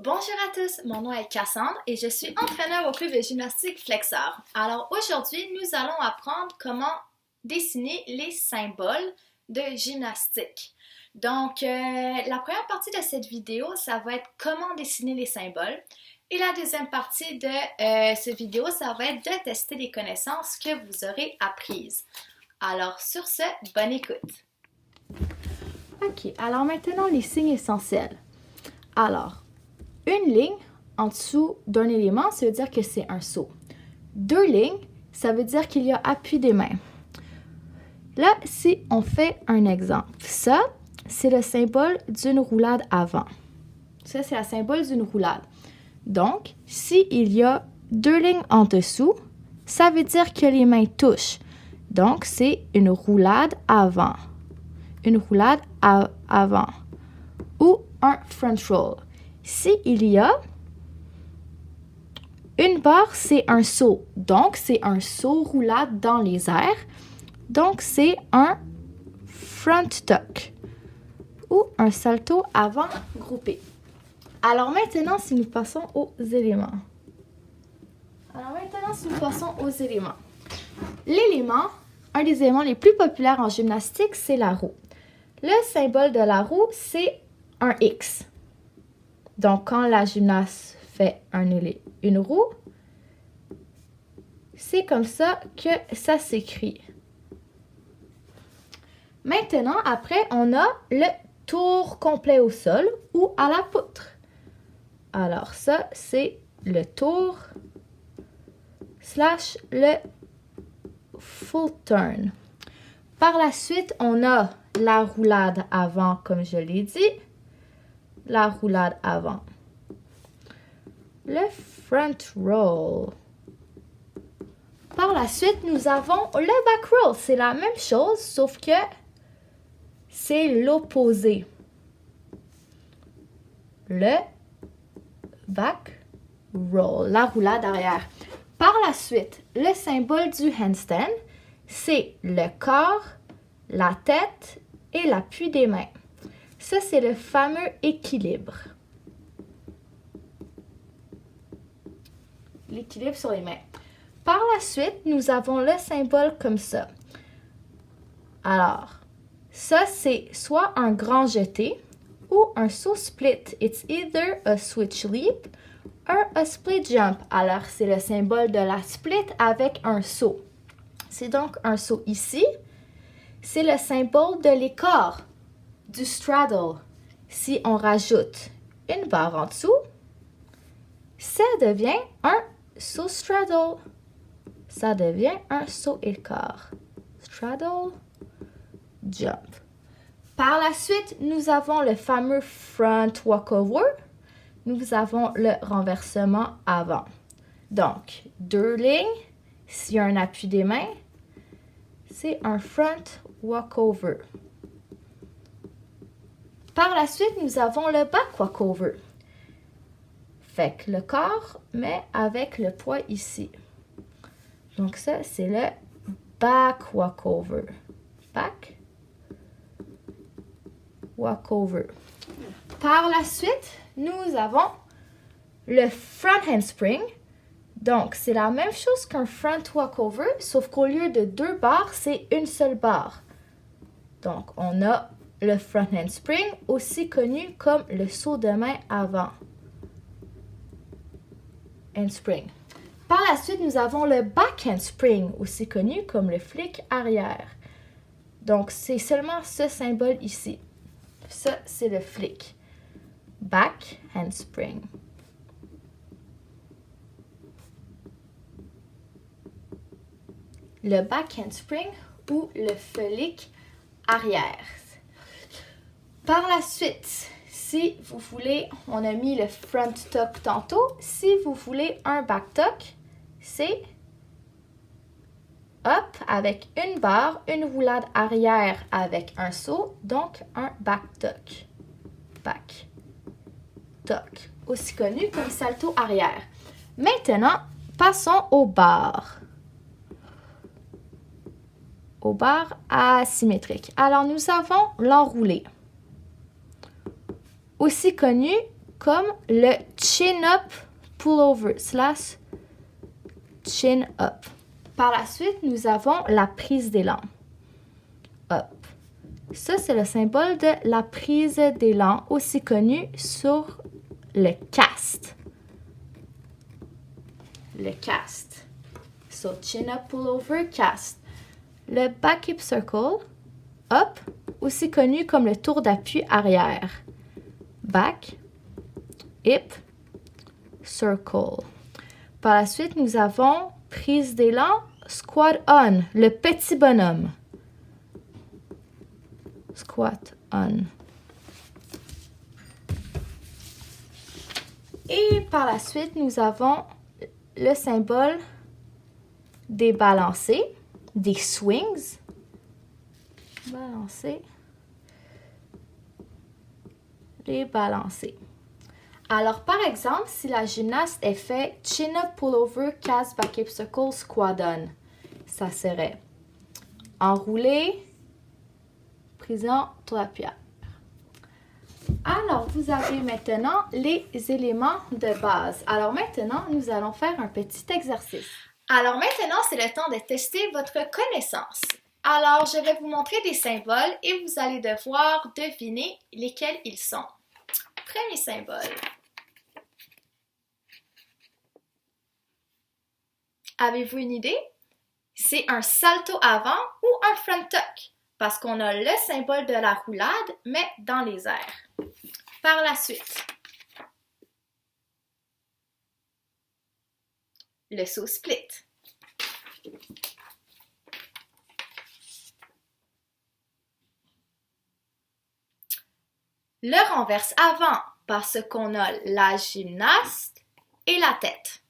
Bonjour à tous, mon nom est Cassandre et je suis entraîneur au club de gymnastique Flexor. Alors aujourd'hui, nous allons apprendre comment dessiner les symboles de gymnastique. Donc, la première partie de cette vidéo, ça va être comment dessiner les symboles. Et la deuxième partie de cette vidéo, ça va être de tester les connaissances que vous aurez apprises. Alors sur ce, bonne écoute. Ok, alors maintenant les signes essentiels. Alors, une ligne en dessous d'un élément, ça veut dire que c'est un saut. Deux lignes, ça veut dire qu'il y a appui des mains. Là, si on fait un exemple, ça, c'est le symbole d'une roulade avant. Ça, c'est le symbole d'une roulade. Donc, s'il y a deux lignes en dessous, ça veut dire que les mains touchent. Donc, c'est une roulade avant. Une roulade avant. Ou un front roll. S'il y a une barre, c'est un saut. Donc, c'est un saut roulade dans les airs. Donc, c'est un front tuck ou un salto avant groupé. Alors maintenant, si nous passons aux éléments. L'élément, un des éléments les plus populaires en gymnastique, c'est la roue. Le symbole de la roue, c'est un X. Donc, quand la gymnaste fait une roue, c'est comme ça que ça s'écrit. Maintenant, après, on a le tour complet au sol ou à la poutre. Alors, ça, c'est le tour / le full turn. Par la suite, on a la roulade avant, comme je l'ai dit. La roulade avant. Le front roll. Par la suite, nous avons le back roll. C'est la même chose, sauf que c'est l'opposé. Le back roll, la roulade arrière. Par la suite, le symbole du handstand, c'est le corps, la tête et l'appui des mains. Ça, c'est le fameux équilibre. L'équilibre sur les mains. Par la suite, nous avons le symbole comme ça. Alors, ça, c'est soit un grand jeté ou un saut split. It's either a switch leap or a split jump. Alors, c'est le symbole de la split avec un saut. C'est donc un saut ici. C'est le symbole de l'écart, du straddle. Si on rajoute une barre en dessous, ça devient un saut straddle. Ça devient un saut écart. Straddle, jump. Par la suite, nous avons le fameux front walkover. Nous avons le renversement avant. Donc, deux lignes. S'il y a un appui des mains, c'est un front walkover. Par la suite, nous avons le back walkover. Fait que le corps, mais avec le poids ici. Donc ça, c'est le back walkover. Back walkover. Par la suite, nous avons le front handspring. Donc, c'est la même chose qu'un front walkover, sauf qu'au lieu de deux barres, c'est une seule barre. Donc, on a le front handspring, aussi connu comme le saut de main avant. Handspring. Par la suite, nous avons le back handspring, aussi connu comme le flick arrière. Donc, c'est seulement ce symbole ici. Ça, c'est le flick. Back handspring. Le back handspring ou le flick arrière. Par la suite, si vous voulez, on a mis le front tuck tantôt. Si vous voulez un back tuck, c'est up avec une barre, une roulade arrière avec un saut, donc un back tuck. Back tuck, aussi connu comme salto arrière. Maintenant, passons aux barres. Aux barres asymétriques. Alors, nous avons l'enroulé, aussi connu comme le chin-up pullover slash chin-up. Par la suite, nous avons la prise d'élan. Up. Ça, c'est le symbole de la prise d'élan, aussi connu sur le cast. Le cast. So, chin-up pullover, cast. Le back hip circle, up, aussi connu comme le tour d'appui arrière. Back, hip, circle. Par la suite, nous avons prise d'élan, squat on, le petit bonhomme. Squat on. Et par la suite, nous avons le symbole des balancés, des swings. Balancer. Les balancés. Alors, par exemple, si la gymnaste est fait chin-up, pullover, cast, back hip circle, squat on, ça serait enroulé, prison, tour d'appui. Alors, vous avez maintenant les éléments de base. Alors maintenant, nous allons faire un petit exercice. Alors maintenant, c'est le temps de tester votre connaissance. Alors, je vais vous montrer des symboles et vous allez devoir deviner lesquels ils sont. Premier symbole. Avez-vous une idée? C'est un salto avant ou un front tuck parce qu'on a le symbole de la roulade, mais dans les airs. Par la suite, le saut split. Le renverse avant parce qu'on a la gymnaste et la tête.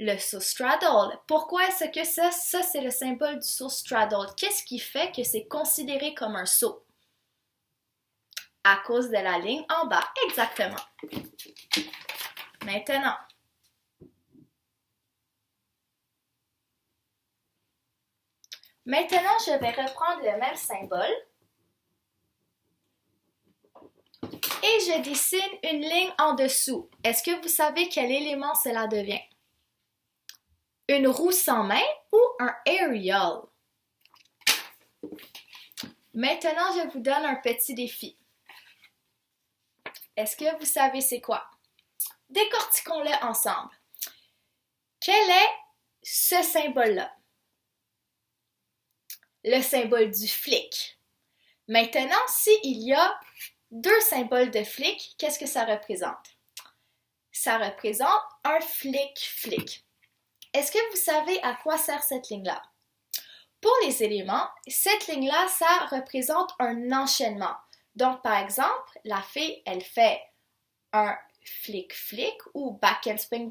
Le saut straddle. Pourquoi est-ce que ça c'est le symbole du saut straddle? Qu'est-ce qui fait que c'est considéré comme un saut? À cause de la ligne en bas, exactement. Maintenant, je vais reprendre le même symbole et je dessine une ligne en dessous. Est-ce que vous savez quel élément cela devient? Une roue sans main ou un aerial? Maintenant, je vous donne un petit défi. Est-ce que vous savez c'est quoi? Décortiquons-le ensemble. Quel est ce symbole-là? Le symbole du flic. Maintenant, s'il y a deux symboles de flic, qu'est-ce que ça représente? Ça représente un flic-flic. Est-ce que vous savez à quoi sert cette ligne-là? Pour les éléments, cette ligne-là, ça représente un enchaînement. Donc, par exemple, la fille, elle fait un flic-flic ou back and spring.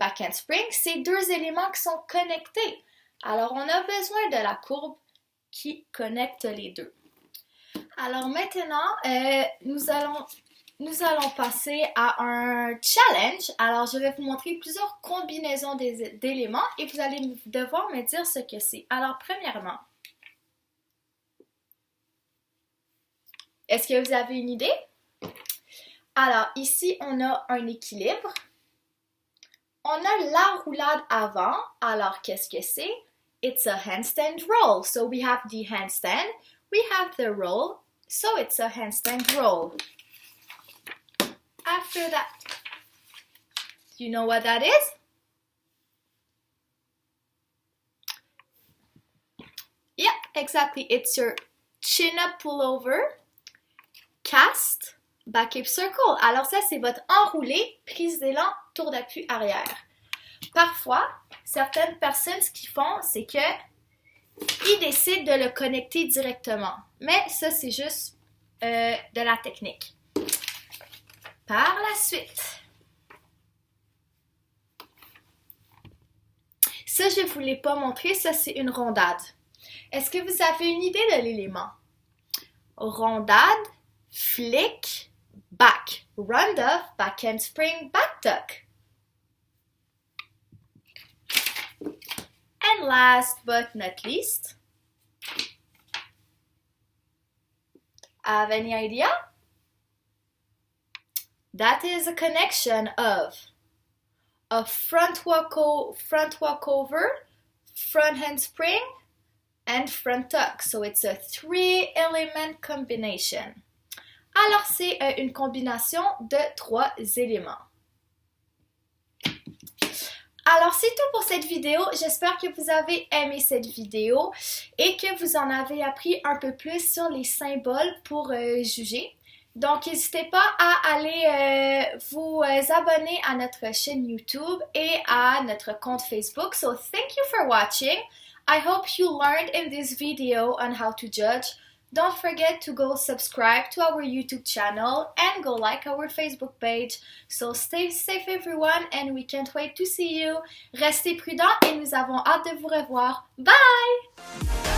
C'est deux éléments qui sont connectés. Alors, on a besoin de la courbe qui connecte les deux. Alors maintenant, nous allons passer à un challenge. Alors, je vais vous montrer plusieurs combinaisons d'éléments et vous allez devoir me dire ce que c'est. Alors, premièrement, est-ce que vous avez une idée? Alors, ici, on a un équilibre. On a la roulade avant. Alors, qu'est-ce que c'est? It's a handstand roll. So, we have the handstand. We have the roll. So, it's a handstand roll. After that, do you know what that is? Yeah, exactly. It's your chin-up pullover, cast, back hip circle. Alors ça, c'est votre enroulé, prise d'élan, tour d'appui arrière. Parfois, certaines personnes, ce qu'ils font, c'est que ils décident de le connecter directement. Mais ça, c'est juste de la technique. Par la suite, ça, je ne vous l'ai pas montré, ça, c'est une rondade. Est-ce que vous avez une idée de l'élément? Rondade, flick, back. Round-off, back handspring, back tuck. And last but not least, Have any idea? That is a connection of a front walkover, front handspring, and front tuck. So it's a 3-element combination. Alors c'est une combination de 3 éléments. Alors c'est tout pour cette vidéo, j'espère que vous avez aimé cette vidéo et que vous en avez appris un peu plus sur les symboles pour juger. Donc n'hésitez pas à aller vous abonner à notre chaîne YouTube et à notre compte Facebook. So thank you for watching. I hope you learned in this video on how to judge. Don't forget to go subscribe to our YouTube channel and go like our Facebook page. So stay safe everyone and we can't wait to see you. Restez prudents et nous avons hâte de vous revoir. Bye!